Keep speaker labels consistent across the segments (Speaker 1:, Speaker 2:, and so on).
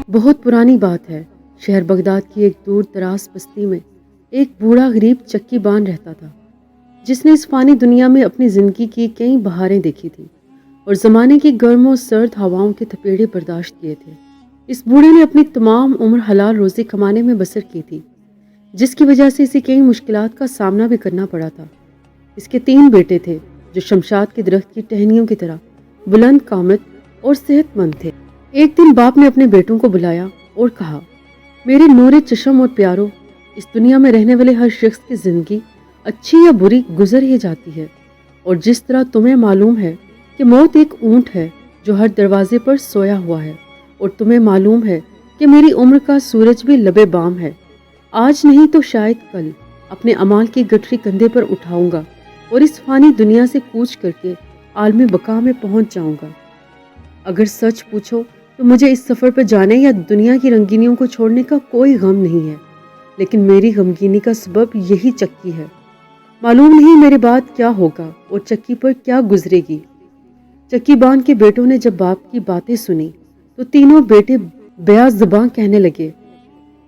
Speaker 1: بہت پرانی بات ہے، شہر بغداد کی ایک دور دراز بستی میں ایک بوڑھا غریب چکی بان رہتا تھا، جس نے اس فانی دنیا میں اپنی زندگی کی کئی بہاریں دیکھی تھیں اور زمانے کی گرم و سرد ہواؤں کے تھپیڑے برداشت کیے تھے۔ اس بوڑھے نے اپنی تمام عمر حلال روزی کمانے میں بسر کی تھی، جس کی وجہ سے اسے کئی مشکلات کا سامنا بھی کرنا پڑا تھا۔ اس کے 3 بیٹے تھے جو شمشاد کے درخت کی ٹہنیوں کی طرح بلند قامت اور صحت مند تھے۔ ایک دن باپ نے اپنے بیٹوں کو بلایا اور کہا، میرے نور چشم اور پیارو، اس دنیا میں رہنے والے ہر شخص کی زندگی اچھی یا بری گزر ہی جاتی ہے، اور جس طرح تمہیں معلوم ہے کہ موت ایک اونٹ ہے جو ہر دروازے پر سویا ہوا ہے، اور تمہیں معلوم ہے کہ میری عمر کا سورج بھی لبے بام ہے، آج نہیں تو شاید کل اپنے اعمال کی گٹھری کندھے پر اٹھاؤں گا اور اس فانی دنیا سے کوچ کر کے عالم بقا میں پہنچ جاؤں گا۔ اگر سچ پوچھو تو مجھے اس سفر پر جانے یا دنیا کی رنگینیوں کو چھوڑنے کا کوئی غم نہیں ہے، لیکن میری غمگینی کا سبب یہی چکی ہے۔ معلوم نہیں میرے بعد کیا ہوگا اور چکی پر کیا گزرے گی۔ چکی بان کے بیٹوں نے جب باپ کی باتیں سنی تو تینوں بیٹے بیاں زباں کہنے لگے،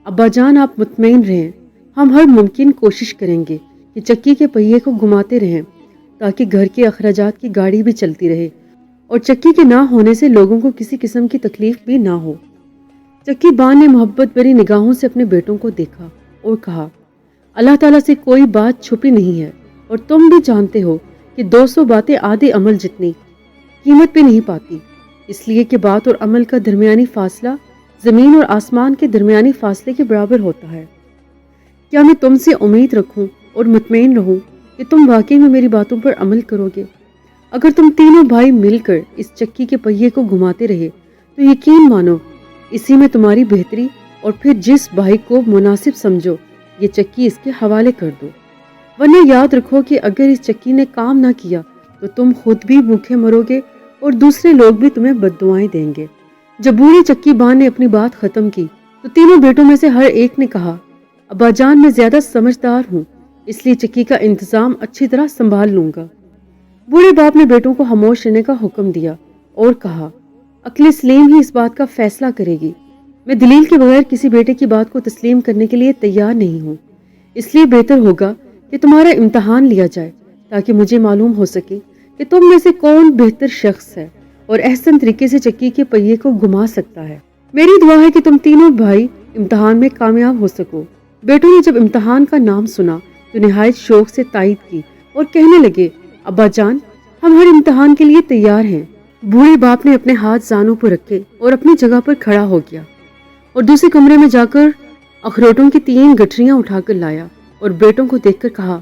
Speaker 1: ابا جان آپ مطمئن رہیں، ہم ہر ممکن کوشش کریں گے کہ چکی کے پہیے کو گھماتے رہیں تاکہ گھر کے اخراجات کی گاڑی بھی چلتی رہے اور چکی کے نہ ہونے سے لوگوں کو کسی قسم کی تکلیف بھی نہ ہو۔ چکی بان نے محبت بھری نگاہوں سے اپنے بیٹوں کو دیکھا اور کہا، اللہ تعالیٰ سے کوئی بات چھپی نہیں ہے، اور تم بھی جانتے ہو کہ 200 باتیں آدھے عمل جتنی قیمت بھی نہیں پاتی، اس لیے کہ بات اور عمل کا درمیانی فاصلہ زمین اور آسمان کے درمیانی فاصلے کے برابر ہوتا ہے۔ کیا میں تم سے امید رکھوں اور مطمئن رہوں کہ تم واقعی میں میری باتوں پر عمل کرو گے؟ اگر تم تینوں بھائی مل کر اس چکی کے پہیے کو گھماتے رہے تو یقین مانو اسی میں تمہاری بہتری، اور پھر جس بھائی کو مناسب سمجھو یہ چکی اس کے حوالے کر دو، ورنہ یاد رکھو کہ اگر اس چکی نے کام نہ کیا تو تم خود بھی بھوکے مرو گے اور دوسرے لوگ بھی تمہیں بددعائیں دیں گے۔ جب بوڑھی چکی بان نے اپنی بات ختم کی تو تینوں بیٹوں میں سے ہر ایک نے کہا، ابا جان میں زیادہ سمجھدار ہوں، اس لیے چکی کا انتظام اچھی طرح سنبھال لوں گا۔ بوڑھے باپ نے بیٹوں کو خاموش رہنے کا حکم دیا اور کہا، عقل سلیم ہی اس بات کا فیصلہ کرے گی، میں دلیل کے بغیر کسی بیٹے کی بات کو تسلیم کرنے کے لیے تیار نہیں ہوں، اس لیے بہتر ہوگا کہ تمہارا امتحان لیا جائے تاکہ مجھے معلوم ہو سکے کہ تم میں سے کون بہتر شخص ہے اور احسن طریقے سے چکی کے پہیے کو گھما سکتا ہے۔ میری دعا ہے کہ تم تینوں بھائی امتحان میں کامیاب ہو سکو۔ بیٹوں نے جب امتحان کا نام سنا تو نہایت شوق سے تائید کی اور کہنے لگے، ابا جان ہم ہر امتحان کے لیے تیار ہیں۔ بوڑھے باپ نے اپنے ہاتھ زانوں پر رکھے اور اپنی جگہ پر کھڑا ہو گیا اور دوسرے کمرے میں جا کر اخروٹوں کی 3 گٹھریاں اٹھا کر لایا اور بیٹوں کو دیکھ کر کہا،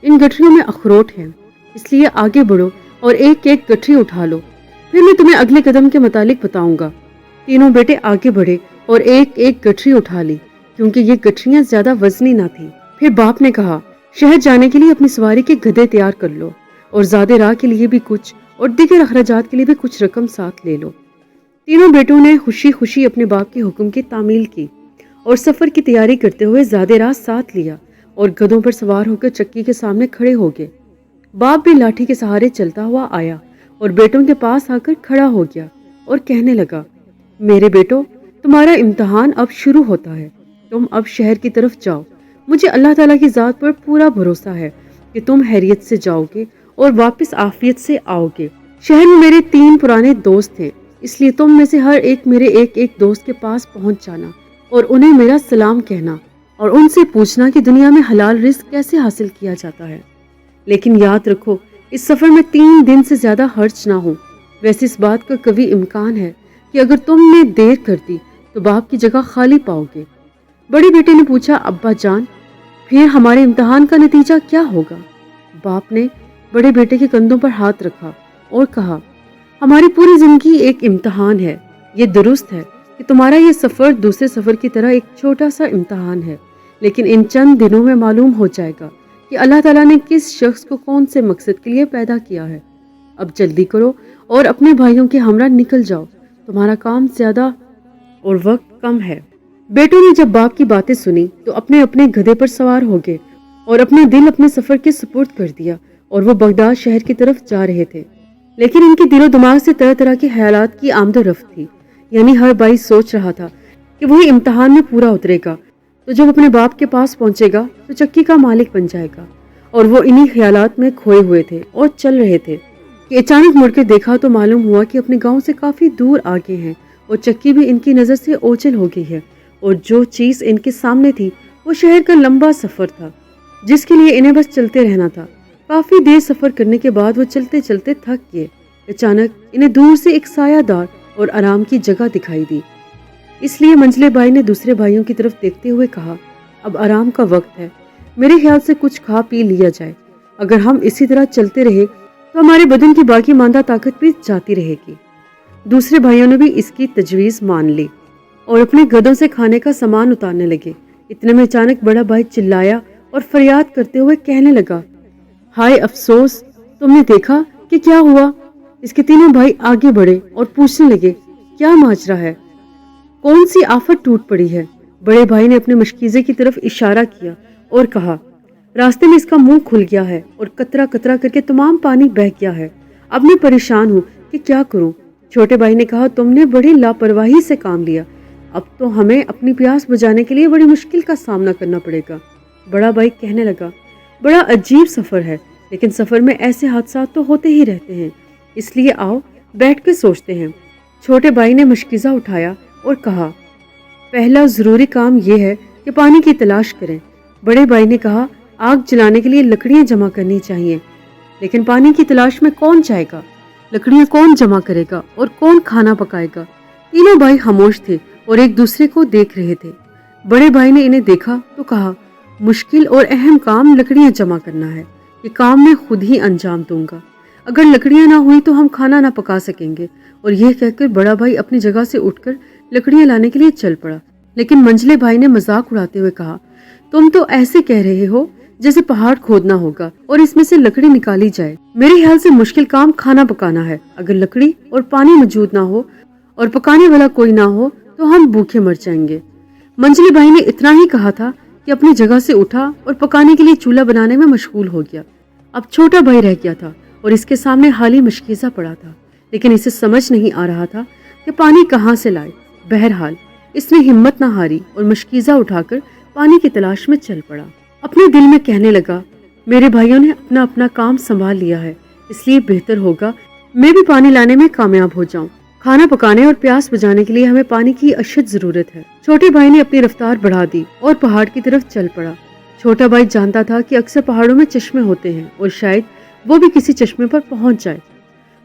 Speaker 1: ان گٹھریوں میں اخروٹ ہیں، اس لیے آگے بڑھو اور ایک ایک گٹھری اٹھا لو، پھر میں تمہیں اگلے قدم کے متعلق بتاؤں گا۔ تینوں بیٹے آگے بڑھے اور ایک ایک گٹھری اٹھا لی کیونکہ یہ گٹھریاں زیادہ وزنی نہ تھیں۔ پھر باپ نے کہا، شہر جانے کے لیے اپنی سواری کے گدھے تیار کر لو اور زیادہ راہ کے لیے بھی کچھ اور دیگر اخراجات کے لیے بھی کچھ رقم ساتھ لے لو۔ تینوں بیٹوں نے خوشی خوشی اپنے باپ کے حکم کی تعمیل کی اور سفر کی تیاری کرتے ہوئے زیادہ راہ ساتھ لیا اور گدھوں پر سوار ہو کر چکی کے سامنے کھڑے ہو گئے۔ باپ بھی لاٹھی کے سہارے چلتا ہوا آیا اور بیٹوں کے پاس آ کر کھڑا ہو گیا اور کہنے لگا، میرے بیٹو، تمہارا امتحان اب شروع ہوتا ہے، تم اب شہر کی طرف جاؤ۔ مجھے اللہ تعالیٰ کی ذات پر پورا بھروسہ ہے کہ تم خیریت سے جاؤ گے اور واپس عافیت سے آؤ گے۔ شہر میں میرے 3 پرانے دوست ہیں، اس لیے تم میں سے ہر ایک میرے ایک ایک دوست کے پاس پہنچ جانا اور انہیں میرا سلام کہنا اور ان سے پوچھنا کہ دنیا میں حلال رزق کیسے حاصل کیا جاتا ہے، لیکن یاد رکھو اس سفر میں 3 دن سے زیادہ خرچ نہ ہو۔ ویسے اس بات کا کبھی امکان ہے کہ اگر تم نے دیر کر دی تو باپ کی جگہ خالی پاؤ گے۔ بڑے بیٹے نے پوچھا، ابا جان پھر ہمارے امتحان کا نتیجہ کیا ہوگا؟ باپ نے بڑے بیٹے کے کندھوں پر ہاتھ رکھا اور کہا، ہماری پوری زندگی ایک امتحان ہے۔ یہ درست ہے کہ تمہارا یہ سفر دوسرے سفر کی طرح ایک چھوٹا سا امتحان ہے، لیکن ان چند دنوں میں معلوم ہو جائے گا کہ اللہ تعالیٰ نے کس شخص کو کون سے مقصد کے لیے پیدا کیا ہے۔ اب جلدی کرو اور اپنے بھائیوں کے ہمراہ نکل جاؤ، تمہارا کام زیادہ اور وقت کم ہے۔ بیٹوں نے جب باپ کی باتیں سنی تو اپنے اپنے گدھے پر سوار ہو گئے اور اپنا دل اپنے سفر کے سپرد کر دیا، اور وہ بغداد شہر کی طرف جا رہے تھے، لیکن ان کے دل و دماغ سے طرح طرح کے خیالات کی آمد و رفت تھی۔ یعنی ہر بھائی سوچ رہا تھا कि वही इम्तिहान में पूरा उतरेगा, तो जब अपने बाप के पास पहुंचेगा तो चक्की का मालिक बन जाएगा। और वो इन्हीं ख्यालात में खोए हुए थे और चल रहे थे कि अचानक मुड़कर देखा तो मालूम हुआ कि अपने गांव से काफी दूर आगे हैं और चक्की भी इनकी नजर से ओझल हो गई है। और जो चीज इनके सामने थी वो शहर का लंबा सफर था, जिसके लिए इन्हें बस चलते रहना था। काफी देर सफर करने के बाद वो चलते चलते थक गए। अचानक इन्हें दूर से एक सायादार और आराम की जगह दिखाई दी। इसलिए मंझले भाई ने दूसरे भाइयों की तरफ देखते हुए कहा, अब आराम का वक्त है, मेरे ख्याल से कुछ खा पी लिया जाए। अगर हम इसी तरह चलते रहे तो हमारे बदन की बाकी मांदा ताकत भी जाती रहेगी। दूसरे भाइयों ने भी इसकी तजवीज मान ली और अपने गधों से खाने का सामान उतारने लगे। इतने में अचानक बड़ा भाई चिल्लाया और फरियाद करते हुए कहने लगा, हाय अफसोस, तुमने देखा कि क्या हुआ? इसके तीनों भाई आगे बढ़े और पूछने लगे, क्या माजरा है, कौन सी आफत टूट पड़ी है? बड़े भाई ने अपने मशकीजे की तरफ इशारा किया और कहा, रास्ते में इसका मुंह खुल गया है और कतरा कतरा करके तमाम पानी बह गया है। अब मैं परेशान हूँ कि क्या करूँ। छोटे भाई ने कहा, तुमने बड़ी लापरवाही से काम लिया, अब तो हमें अपनी प्यास बुझाने के लिए बड़ी मुश्किल का सामना करना पड़ेगा। बड़ा भाई कहने लगा, बड़ा अजीब सफर है, लेकिन सफर में ऐसे हादसा तो होते ही रहते हैं, इसलिए आओ बैठ कर सोचते हैं। छोटे भाई ने मशकीज़ा उठाया और कहा, पहला ज़रूरी काम यह है कि पानी की तलाश करें। बड़े भाई ने कहा, आग जलाने के लिए लकड़ियां जमा करनी चाहिए, लेकिन पानी की तलाश में कौन जाएगा? लकड़ियां कौन जमा करेगा और कौन खाना पकाएगा? तीनों भाई खामोश थे और एक दूसरे को देख रहे थे। बड़े भाई ने इन्हें देखा तो कहा, मुश्किल और अहम काम लकड़ियां जमा करना है, ये काम मैं खुद ही अंजाम दूंगा। अगर लकड़ियां ना हुई तो हम खाना ना पका सकेंगे। और यह कहकर बड़ा भाई अपनी जगह से उठकर लकड़ियां लाने के लिए चल पड़ा। लेकिन मंझले भाई ने मजाक उड़ाते हुए कहा, तुम तो ऐसे कह रहे हो जैसे पहाड़ खोदना होगा और इसमें से लकड़ी निकाली जाए। मेरे ख्याल से मुश्किल काम खाना पकाना है। अगर लकड़ी और पानी मौजूद ना हो और पकाने वाला कोई ना हो तो हम भूखे मर जाएंगे। मंझले भाई ने इतना ही कहा था कि अपनी जगह से उठा और पकाने के लिए चूल्हा बनाने में मशगूल हो गया। अब छोटा भाई रह गया था और इसके सामने हाली मशकीज़ा पड़ा था, लेकिन इसे समझ नहीं आ रहा था कि पानी कहाँ से लाए। बहरहाल इसने हिम्मत न हारी और मशकीज़ा उठाकर पानी की तलाश में चल पड़ा। अपने दिल में कहने लगा, मेरे भाइयों ने अपना अपना काम संभाल लिया है, इसलिए बेहतर होगा मैं भी पानी लाने में कामयाब हो जाऊं। खाना पकाने और प्यास बुझाने के लिए हमें पानी की अशद जरूरत है। छोटे भाई ने अपनी रफ्तार बढ़ा दी और पहाड़ की तरफ चल पड़ा। छोटा भाई जानता था कि अक्सर पहाड़ों में चश्मे होते हैं और शायद वो भी किसी चश्मे पर पहुंच जाए।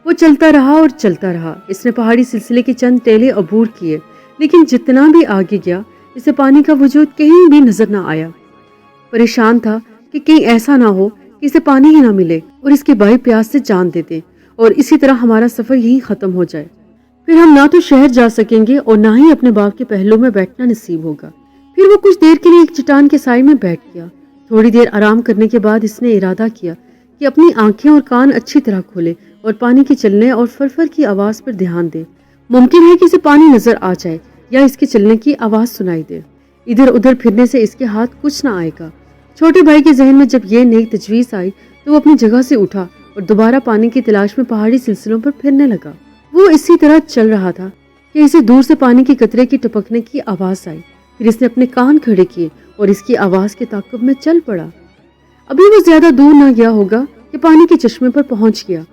Speaker 1: वो चलता रहा और चलता रहा। इसने पहाड़ी सिलसिले के चंद टेले अबूर किए, लेकिन जितना भी आगे गया इसे पानी का वजूद कहीं भी नजर न आया। परेशान था कि कहीं ऐसा ना हो कि इसे पानी ही ना मिले और इसके भाई प्यास से जान दे दे और इसी तरह हमारा सफर यहीं खत्म हो जाए। फिर हम ना तो शहर जा सकेंगे और ना ही अपने बाप के पहलू में बैठना नसीब होगा। फिर वो कुछ देर के लिए एक चट्टान के साए में बैठ गया। थोड़ी देर आराम करने के बाद इसने इरादा किया कि अपनी आंखें और कान अच्छी तरह खोले और पानी के चलने और फरफर की आवाज पर ध्यान दे। मुमकिन है कि इसे पानी नजर आ जाए या इसके चलने की आवाज सुनाई दे। इधर उधर फिरने से इसके हाथ कुछ ना आएगा। छोटे भाई के जहन में जब ये नई तजवीज आई तो वो अपनी जगह से उठा और दोबारा पानी की तलाश में पहाड़ी सिलसिलों पर फिरने लगा। वो इसी तरह चल रहा था कि इसे दूर से पानी के कतरे की टपकने की आवाज आई। फिर इसने अपने कान खड़े किए और इसकी आवाज के ताक़ुब में चल पड़ा। अभी वो ज्यादा दूर ना गया होगा कि पानी के चश्मे पर पहुंच गया।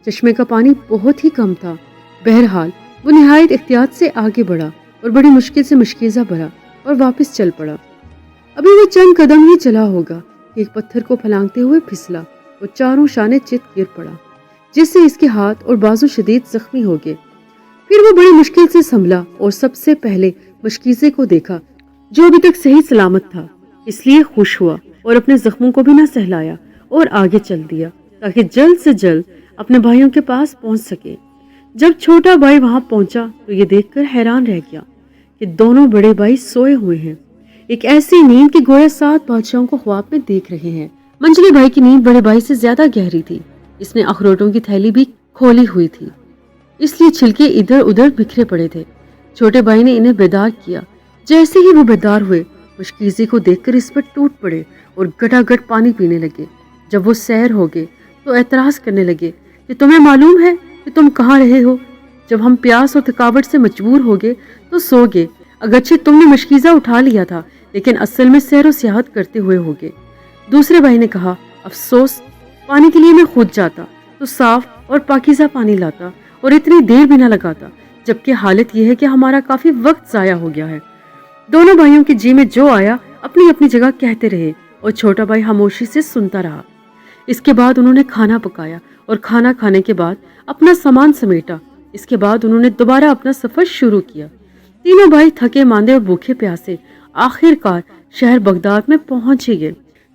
Speaker 1: चश्मे का पानी बहुत ही कम था। बहरहाल वो निहायत एहतियात से आगे बढ़ा और बड़ी मुश्किल से मशकीज़ा भरा और वापस चल पड़ा। अभी वो चंद कदम ही चला होगा कि एक पत्थर को फलांगते हुए फिसला और चारों शाने चित गिर पड़ा, जिससे इसके हाथ और बाजू शदीद जख्मी हो गए। फिर वो बड़ी मुश्किल से संभला और सबसे पहले मशकीज़े को देखा जो अभी तक सही सलामत था। इसलिए खुश हुआ और अपने जख्मों को भी ना सहलाया और आगे चल दिया ताकि जल्द से जल्द अपने भाइयों के पास पहुंच सके। जब छोटा भाई वहां पहुंचा तो ये देखकर हैरान रह गया कि दोनों बड़े भाई सोए हुए हैं, एक ऐसी नींद कि गोया 7 बादशाहों को ख्वाब में देख रहे हैं। मंझले भाई की नींद बड़े भाई से ज्यादा गहरी थी। इसने अखरोटों की थैली भी खोली हुई थी, इसलिए छिलके इधर उधर बिखरे पड़े थे। छोटे भाई ने इन्हें बेदार किया। जैसे ही वो बेदार हुए मशकीज़े को देखकर इस पर टूट पड़े और गटागट पानी पीने लगे। जब वो सैर हो गए तो एतराज करने लगे कि तुम्हें मालूम है कि तुम कहाँ रहे हो? जब हम प्यास और थकावट से मजबूर हो गए तो सो गए, अगरचे तुमने मशकीज़ा उठा लिया था, लेकिन असल में सैर व सियाहत करते हुए होगे। दूसरे भाई ने कहा, अफसोस, पानी के लिए मैं खुद जाता तो साफ और पाकीज़ा पानी लाता और इतनी देर भी न लगाता, जबकि हालत यह है कि हमारा काफी वक्त जाया हो गया है। दोनों भाइयों के जी में जो आया अपनी अपनी जगह कहते रहे और छोटा भाई खामोशी से सुनता रहा। इसके बाद उन्होंने खाना पकाया और खाना खाने के बाद अपना सामान समेटा। इसके बाद उन्होंने दोबारा अपना सफर शुरू किया। तीनों भाई थके मांदे और भूखे प्यासे आखिरकार शहर बगदाद में पहुंच ही गए।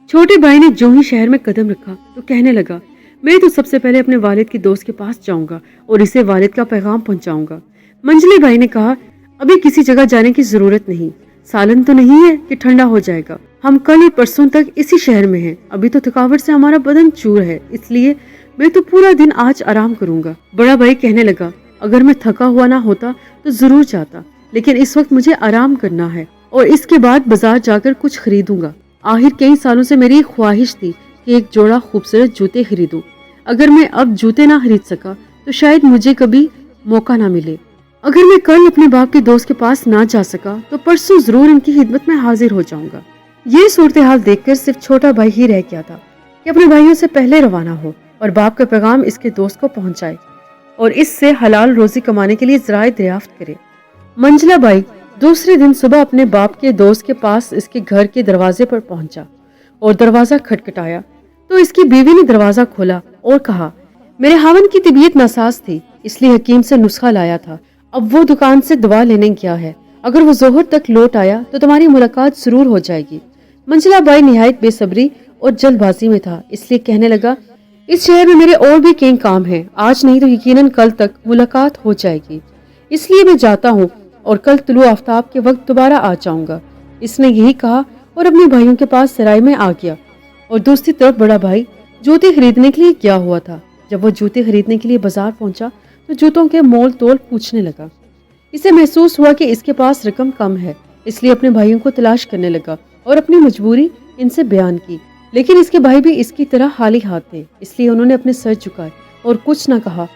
Speaker 1: छोटे भाई ने जो ही शहर में कदम रखा तो कहने लगा, मैं तो सबसे पहले अपने वालिद के दोस्त के पास जाऊंगा और इसे वालिद का पैगाम पहुंचाऊंगा। मंजली भाई ने कहा, अभी किसी जगह जाने की जरूरत नहीं, सालन तो नहीं है कि ठंडा हो जाएगा। हम कल और परसों तक इसी शहर में हैं। अभी तो थकावट से हमारा बदन चूर है, इसलिए मैं तो पूरा दिन आज आराम करूंगा। बड़ा भाई कहने लगा, अगर मैं थका हुआ ना होता तो जरूर जाता, लेकिन इस वक्त मुझे आराम करना है और इसके बाद बाजार जाकर कुछ खरीदूंगा। आखिर कई सालों से मेरी ख्वाहिश थी कि एक जोड़ा खूबसूरत जूते खरीदूं। अगर मैं अब जूते ना खरीद सका तो शायद मुझे कभी मौका ना मिले। अगर मैं कल अपने बाप के दोस्त के पास ना जा सका तो परसों जरूर इनकी खिदमत में हाजिर हो जाऊंगा। ये सूरत हाल देखकर सिर्फ छोटा भाई ही रह गया था कि अपने भाइयों से पहले रवाना हो और बाप का पैगाम इसके दोस्त को पहुंचाए और इससे हलाल रोजी कमाने के लिए ज़राए दरियाफ्त करे। मंजला भाई दूसरे दिन सुबह अपने बाप के दोस्त के पास इसके घर के दरवाजे पर पहुंचा और दरवाजा खटखटाया तो इसकी बीवी ने दरवाजा खोला और कहा, मेरे हावन की तबीयत नासाज थी, इसलिए हकीम से नुस्खा लाया था। अब वो दुकान से दवा लेने गया है। अगर वो जोहर तक लौट आया तो तुम्हारी मुलाकात जरूर हो जाएगी। मंजला भाई निहायत बेसब्री और जल्दबाजी में था, इसलिए कहने लगा, इस शहर में मेरे और भी कई काम हैं, आज नहीं तो यकीनन कल तक मुलाकात हो जाएगी, इसलिए मैं जाता हूँ और कल तुलू आफ्ताब के वक्त दोबारा आ जाऊंगा। इसने यही कहा और अपने भाइयों के पास सराय में आ गया और दूसरी तरफ बड़ा भाई जूते खरीदने के लिए गया हुआ था। जब वो जूते खरीदने के लिए बाजार पहुंचा तो जूतों के मोल तोल पूछने लगा। इसे महसूस हुआ कि इसके पास रकम कम है, इसलिए अपने भाइयों को तलाश करने लगा और अपनी मजबूरी इनसे बयान की। लेकिन इसके भाई भी इसकी तरह खाली हाथ थे, इसलिए उन्होंने अपने सर झुकाए और कुछ न कहा।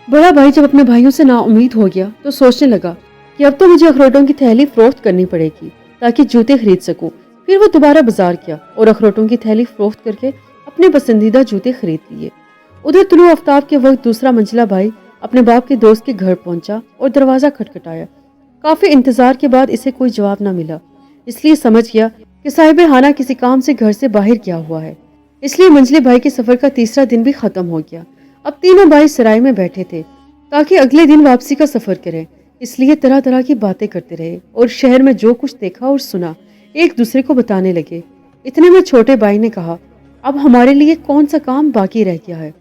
Speaker 1: बड़ा भाई जब अपने भाइयों से नाउम्मीद हो गया तो सोचने लगा कि अब तो मुझे अखरोटों की थैली फरोख्त करनी पड़ेगी ताकि जूते खरीद सकूं। फिर वो दोबारा बाजार गया और अखरोटों की थैली फरोख्त करके अपने पसंदीदा जूते खरीद लिए। उधर तुलू आफ्ताब के वक्त दूसरा मंजिला भाई अपने बाप के दोस्त के घर पहुंचा और दरवाजा खटखटाया। काफी इंतजार के बाद इसे कोई जवाब न मिला, इसलिए समझ गया कि साहिब हाना किसी काम से घर से बाहर गया हुआ है। इसलिए मंजले भाई के सफर का तीसरा दिन भी खत्म हो गया। अब तीनों भाई सराय में बैठे थे ताकि अगले दिन वापसी का सफर करें, इसलिए तरह तरह की बातें करते रहे और शहर में जो कुछ देखा और सुना एक दूसरे को बताने लगे। इतने में छोटे भाई ने कहा, अब हमारे लिए कौन सा काम बाकी रह गया है?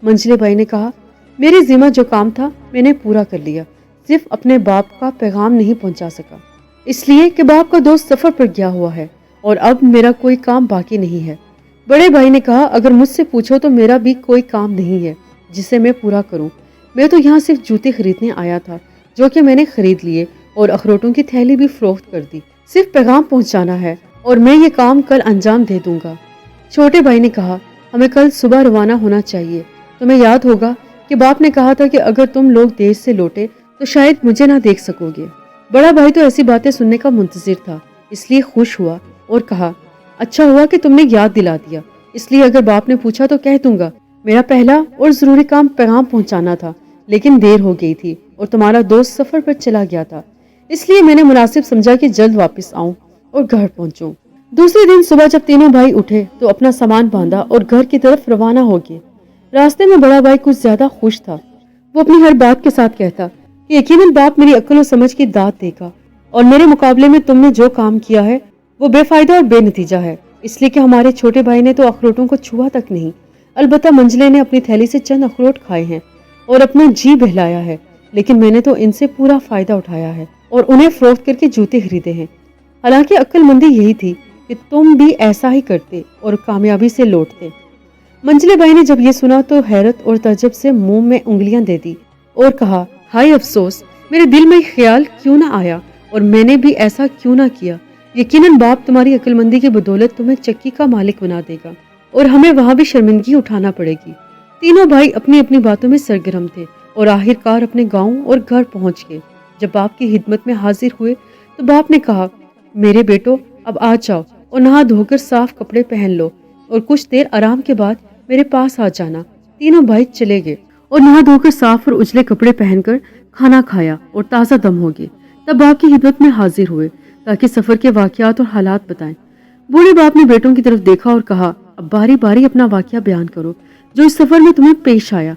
Speaker 1: मंजले भाई ने कहा, मेरे जिम्मा जो काम था मैंने पूरा कर लिया, सिर्फ अपने बाप का पैगाम नहीं पहुंचा सका, इसलिए कि बाप का दोस्त सफर पर गया हुआ है और अब मेरा कोई काम बाकी नहीं है। बड़े भाई ने कहा, अगर मुझसे पूछो तो मेरा भी कोई काम नहीं है जिसे मैं पूरा करूं। मैं तो यहाँ सिर्फ जूते खरीदने आया था जो कि मैंने खरीद लिए और अखरोटों की थैली भी फरोख्त कर दी। सिर्फ पैगाम पहुंचाना है और मैं ये काम कल अंजाम दे दूंगा। छोटे भाई ने कहा, हमें कल सुबह रवाना होना चाहिए। तुम्हें याद होगा कि बाप ने कहा था कि अगर तुम लोग देर से लौटे तो शायद मुझे ना देख सकोगे। बड़ा भाई तो ऐसी बातें सुनने का मुंतजिर था, इसलिए खुश हुआ और कहा, अच्छा हुआ कि तुमने याद दिला दिया, इसलिए अगर बाप ने पूछा तो कह दूंगा। मेरा पहला और जरूरी काम पैगाम पहुंचाना था, लेकिन देर हो गई थी और तुम्हारा दोस्त सफर पर चला गया था, इसलिए मैंने मुनासिब समझा कि जल्द वापस आऊं और घर पहुंचूं। दूसरे दिन सुबह जब तीनों भाई उठे तो अपना सामान बांधा और घर की तरफ रवाना हो गए। रास्ते में बड़ा भाई कुछ ज्यादा खुश था। वो अपनी हर बात के साथ कहता कि यकीनन बाप मेरी अक्ल और समझ की दाद देगा और मेरे मुकाबले में तुमने जो काम किया है वो बेफायदा और बेनतीजा है, इसलिए कि हमारे छोटे भाई ने तो अखरोटों को छुआ तक नहीं। अलबत्ता मंजले ने अपनी थैली से चंद अखरोट खाए हैं और अपना जी बहलाया है, लेकिन मैंने तो इनसे पूरा फायदा उठाया है और उन्हें फरोख्त करके जूते खरीदे हैं। हालांकि अक्लमंदी यही थी कि तुम भी ऐसा ही करते और कामयाबी से लौटते। मंजले भाई ने जब ये सुना तो हैरत और तजब से मुंह में उंगलियां दे दी और कहा, हाय अफसोस, मेरे दिल में ख्याल क्यों ना आया और मैंने भी ऐसा क्यों ना किया। यकीनन बाप तुम्हारी अक्लमंदी की बदौलत तुम्हें चक्की का मालिक बना देगा और हमें वहां भी शर्मिंदगी उठाना पड़ेगी। तीनों भाई अपनी अपनी बातों में सरगर्म थे और आखिरकार अपने गाँव और घर पहुंच गए। जब बाप की खिदमत में हाजिर हुए تو باپ نے کہا میرے بیٹو اب آ جاؤ اور نہا دھو کر صاف کپڑے پہن لو اور کچھ دیر آرام کے بعد میرے پاس آ جانا۔ تینوں بھائی چلے گئے اور نہا دھو کر صاف اور اجلے کپڑے پہن کر کھانا کھایا اور تازہ دم ہو گئے۔ تب باپ کی خدمت میں حاضر ہوئے تاکہ سفر کے واقعات اور حالات بتائیں۔ بوڑھے باپ نے بیٹوں کی طرف دیکھا اور کہا اب باری باری اپنا واقعہ بیان کرو جو اس سفر میں تمہیں پیش آیا۔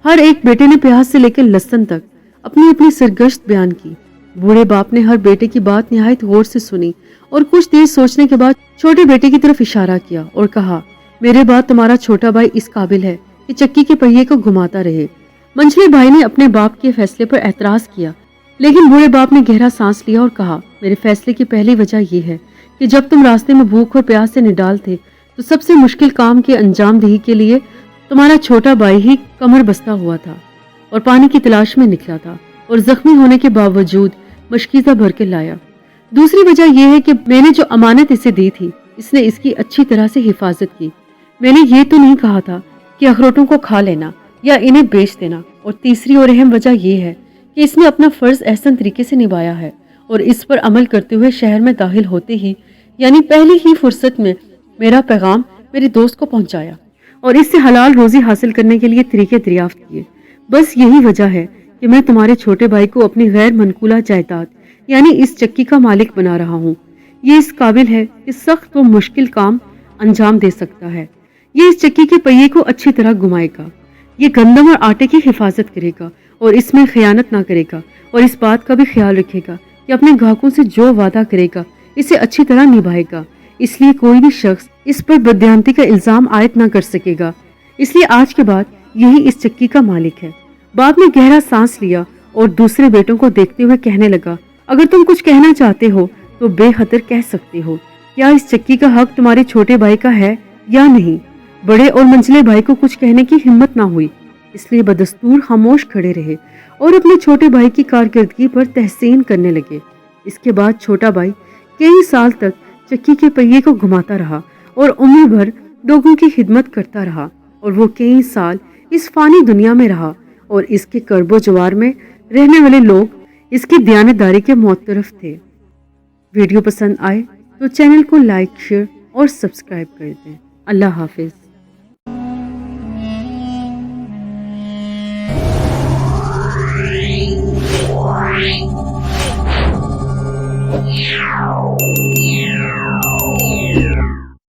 Speaker 1: ہر ایک بیٹے نے پیاز سے لے کر لہسن تک اپنی اپنی سرگشت بیان کی۔ بوڑھے باپ نے ہر بیٹے کی بات نہایت غور سے سنی اور کچھ دیر سوچنے کے بعد چھوٹے بیٹے کی طرف اشارہ کیا اور کہا میرے بعد تمہارا چھوٹا بھائی اس قابل ہے کہ چکی کے پہیے کو گھماتا رہے۔ منجلے بھائی نے اپنے باپ کے فیصلے پر اعتراض کیا، لیکن بوڑھے باپ نے گہرا سانس لیا اور کہا میرے فیصلے کی پہلی وجہ یہ ہے کہ جب تم راستے میں بھوک اور پیاس سے نڈال تھے تو سب سے مشکل کام کے انجام دہی کے لیے تمہارا چھوٹا بھائی ہی کمر بستہ ہوا تھا اور پانی کی تلاش میں نکلا تھا اور زخمی ہونے کے باوجود مشکیزہ بھر کے لایا۔ دوسری وجہ یہ ہے کہ میں نے جو امانت اسے دی تھی اس نے اس کی اچھی طرح سے حفاظت کی۔ میں نے یہ تو نہیں کہا تھا کہ اخروٹوں کو کھا لینا یا انہیں بیچ دینا۔ اور تیسری اور اہم وجہ یہ ہے کہ اس نے اپنا فرض احسن طریقے سے نبھایا ہے اور اس پر عمل کرتے ہوئے شہر میں داخل ہوتے ہی یعنی پہلی ہی فرصت میں میرا پیغام میرے دوست کو پہنچایا اور اس سے حلال روزی حاصل کرنے کے لیے طریقے دریافت کیے۔ بس یہی وجہ ہے کہ میں تمہارے چھوٹے بھائی کو اپنی غیر منقولہ جائیداد یعنی اس چکی کا مالک بنا رہا ہوں۔ یہ اس قابل ہے کہ سخت و مشکل کام انجام دے سکتا ہے۔ یہ اس چکی کے پہیے کو اچھی طرح گھمائے گا، یہ گندم اور آٹے کی حفاظت کرے گا اور اس میں خیانت نہ کرے گا اور اس بات کا بھی خیال رکھے گا کہ اپنے گاہکوں سے جو وعدہ کرے گا اسے اچھی طرح نبھائے گا۔ اس لیے کوئی بھی شخص اس پر بددیانتی کا الزام عائد نہ کر سکے گا۔ اس لیے آج کے بعد یہی اس چکی کا مالک ہے۔ باپ نے گہرا سانس لیا اور دوسرے بیٹوں کو دیکھتے ہوئے کہنے لگا اگر تم کچھ کہنا چاہتے ہو تو بے خطر کہہ سکتے ہو۔ کیا اس چکی کا حق تمہارے چھوٹے بھائی کا ہے یا نہیں؟ بڑے اور منجلے بھائی کو کچھ کہنے کی ہمت نہ ہوئی، اس لیے بدستور خاموش کھڑے رہے اور اپنے چھوٹے بھائی کی کارکردگی پر تحسین کرنے لگے۔ اس کے بعد چھوٹا بھائی کئی سال تک چکی کے پہیے کو گھماتا رہا اور عمر بھر لوگوں کی خدمت کرتا رہا اور وہ کئی سال اس فانی دنیا میں رہا اور اس کے کرب و جوار میں رہنے والے لوگ اس کی دیانتداری کے معترف تھے۔ ویڈیو پسند آئے تو چینل کو لائک، شیئر اور سبسکرائب کر دیں۔ اللہ حافظ۔ Yeah.